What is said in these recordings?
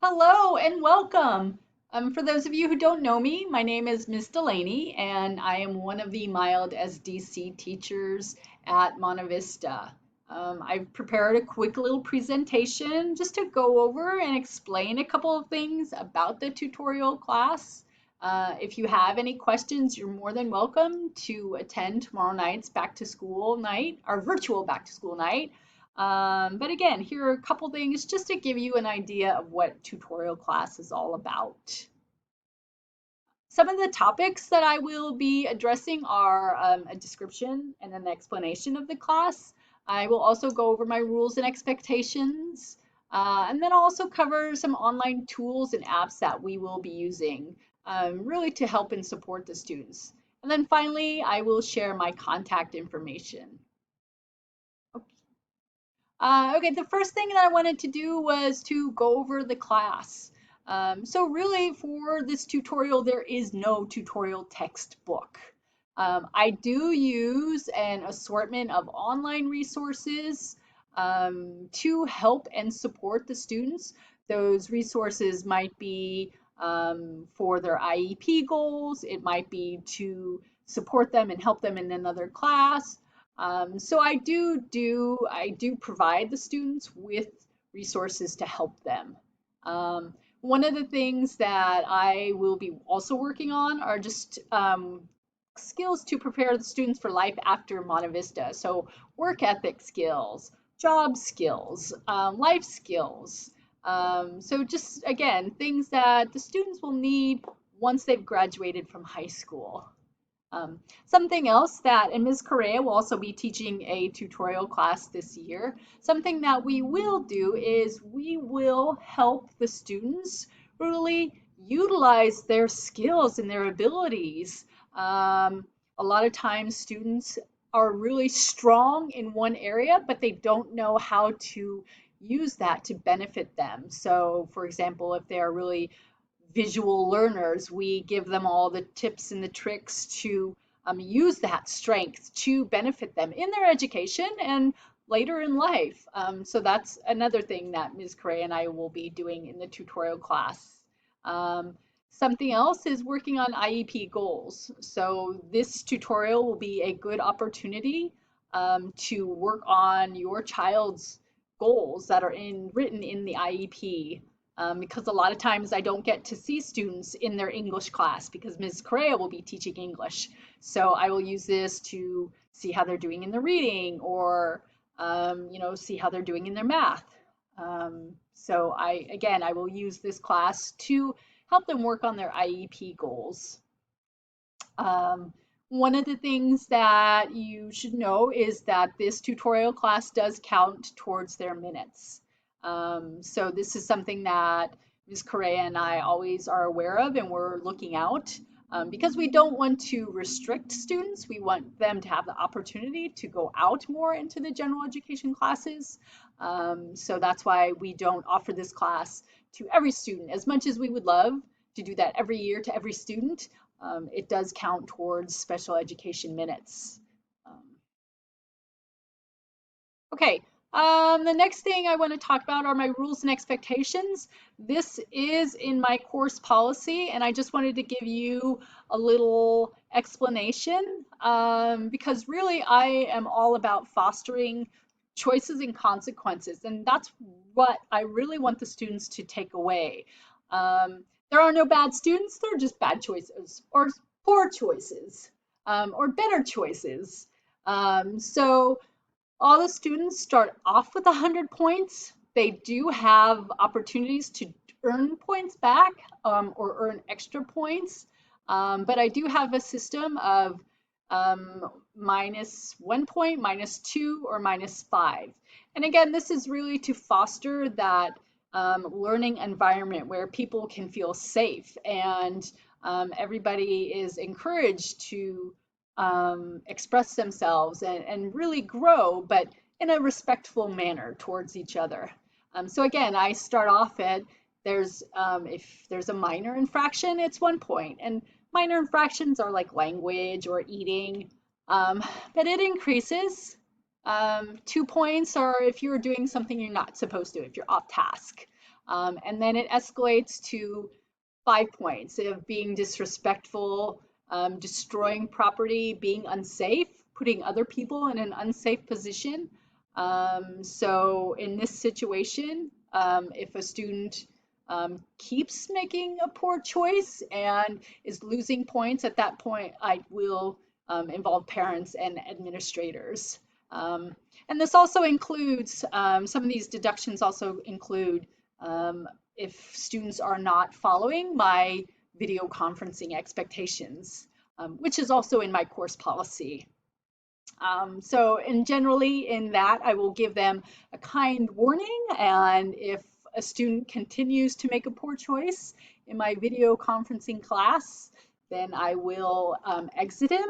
Hello and welcome. For those of you who don't know me, my name is Ms. Delaney, and I am one of the mild SDC teachers at Monte Vista. I've prepared a quick little presentation just to go over and explain a couple of things about the tutorial class. If you have any questions, you're more than welcome to attend tomorrow night's back to school night, our virtual back to school night. But again, here are a couple things just to give you an idea of what tutorial class is all about. Some of the topics that I will be addressing are a description and an explanation of the class. I will also go over my rules and expectations, and then I'll also cover some online tools and apps that we will be using, really to help and support the students. And then finally, I will share my contact information. Okay, the first thing that I wanted to do was to go over the class. So really for this tutorial, there is no tutorial textbook. I do use an assortment of online resources to help and support the students. Those resources might be for their IEP goals. It might be to support them and help them in another class. So I do provide the students with resources to help them. One of the things that I will be also working on are just skills to prepare the students for life after Monte Vista. So work ethic skills, job skills, life skills. So just again, things that the students will need once they've graduated from high school. Something else that, and Ms. Correa will also be teaching a tutorial class this year. Something that we will do is we will help the students really utilize their skills and their abilities. A lot of times students are really strong in one area, but they don't know how to use that to benefit them. So, for example, if they're really visual learners, we give them all the tips and the tricks to use that strength to benefit them in their education and later in life. So that's another thing that Ms. Correa and I will be doing in the tutorial class. Um, Something else is working on IEP goals. So this tutorial will be a good opportunity to work on your child's goals that are written in the IEP, because a lot of times I don't get to see students in their English class because Ms. Correa will be teaching English. So I will use this to see how they're doing in the reading or, see how they're doing in their math. So I will use this class to help them work on their IEP goals. Um, One of the things that you should know is that this tutorial class does count towards their minutes. So this is something that Ms. Correa and I always are aware of and we're looking out, because we don't want to restrict students. We want them to have the opportunity to go out more into the general education classes. So that's why we don't offer this class to every student as much as we would love to do that every year to every student. It does count towards special education minutes. Um, okay, the next thing I want to talk about are my rules and expectations. This is in my course policy, and I just wanted to give you a little explanation, because really I am all about fostering choices and consequences, and that's what I really want the students to take away. There are no bad students, there are just bad choices or poor choices, or better choices. So all the students start off with 100 points. They do have opportunities to earn points back, or earn extra points. But I do have a system of -1 point, -2, or -5. And again, this is really to foster that learning environment where people can feel safe and everybody is encouraged to express themselves and really grow, but in a respectful manner towards each other. So again, I start off at if there's a minor infraction, it's 1 point, and minor infractions are like language or eating, but it increases. 2 points are if you're doing something you're not supposed to, if you're off task. And then it escalates to 5 points of being disrespectful, destroying property, being unsafe, putting other people in an unsafe position. So in this situation, if a student keeps making a poor choice and is losing points, at that point, I will involve parents and administrators. And this also includes, some of these deductions also include if students are not following my video conferencing expectations, which is also in my course policy. So generally in that, I will give them a kind warning, and if a student continues to make a poor choice in my video conferencing class, then I will exit him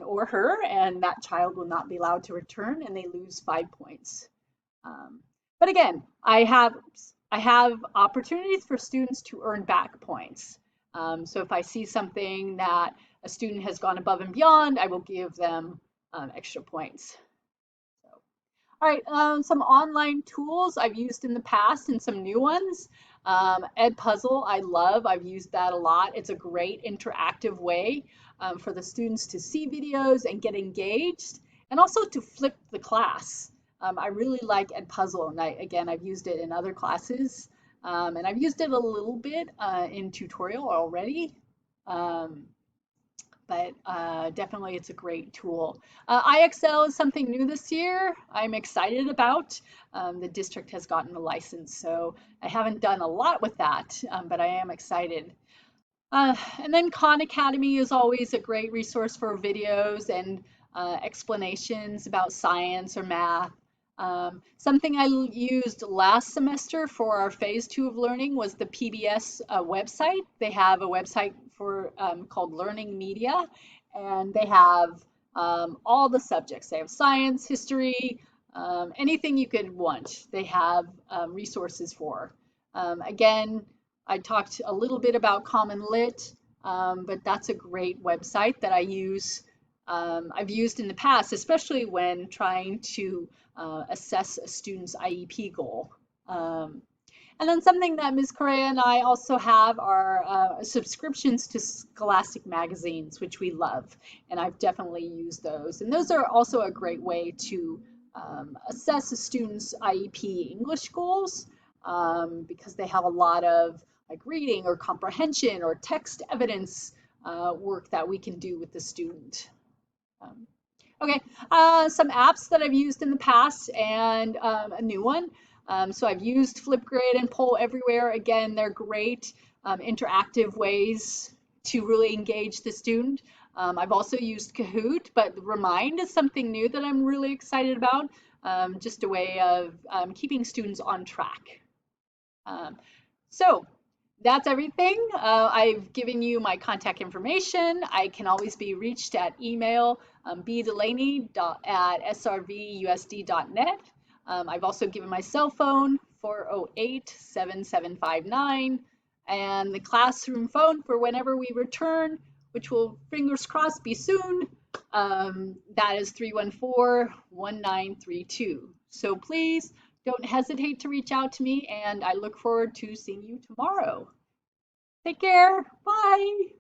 or her, and that child will not be allowed to return, and they lose 5 points. But again, I have opportunities for students to earn back points. So if I see something that a student has gone above and beyond, I will give them extra points. So, all right, some online tools I've used in the past and some new ones. Edpuzzle, I love. I've used that a lot. It's a great interactive way for the students to see videos and get engaged, and also to flip the class. I really like Edpuzzle, and again, I've used it in other classes, and I've used it a little bit in tutorial already. But definitely it's a great tool. IXL is something new this year I'm excited about. The district has gotten a license, so I haven't done a lot with that, but I am excited. And then Khan Academy is always a great resource for videos and explanations about science or math. Something I used last semester for our phase 2 of learning was the PBS website. They have a website for called Learning Media, and they have all the subjects. They have science, history, anything you could want. They have resources for. Again, I talked a little bit about Common Lit, but that's a great website that I use. I've used in the past, especially when trying to assess a student's IEP goal. And then something that Ms. Correa and I also have are subscriptions to Scholastic magazines, which we love, and I've definitely used those. And those are also a great way to assess a student's IEP English goals, because they have a lot of like reading or comprehension or text evidence work that we can do with the student. Okay, some apps that I've used in the past and a new one. So I've used Flipgrid and Poll Everywhere. Again, they're great interactive ways to really engage the student. I've also used Kahoot, but Remind is something new that I'm really excited about. Just a way of keeping students on track. So that's everything. I've given you my contact information. I can always be reached at email bdelaney@srvusd.net. I've also given my cell phone 408-7759 and the classroom phone for whenever we return, which will, fingers crossed, be soon. That is 314-1932. So please don't hesitate to reach out to me, and I look forward to seeing you tomorrow. Take care. Bye.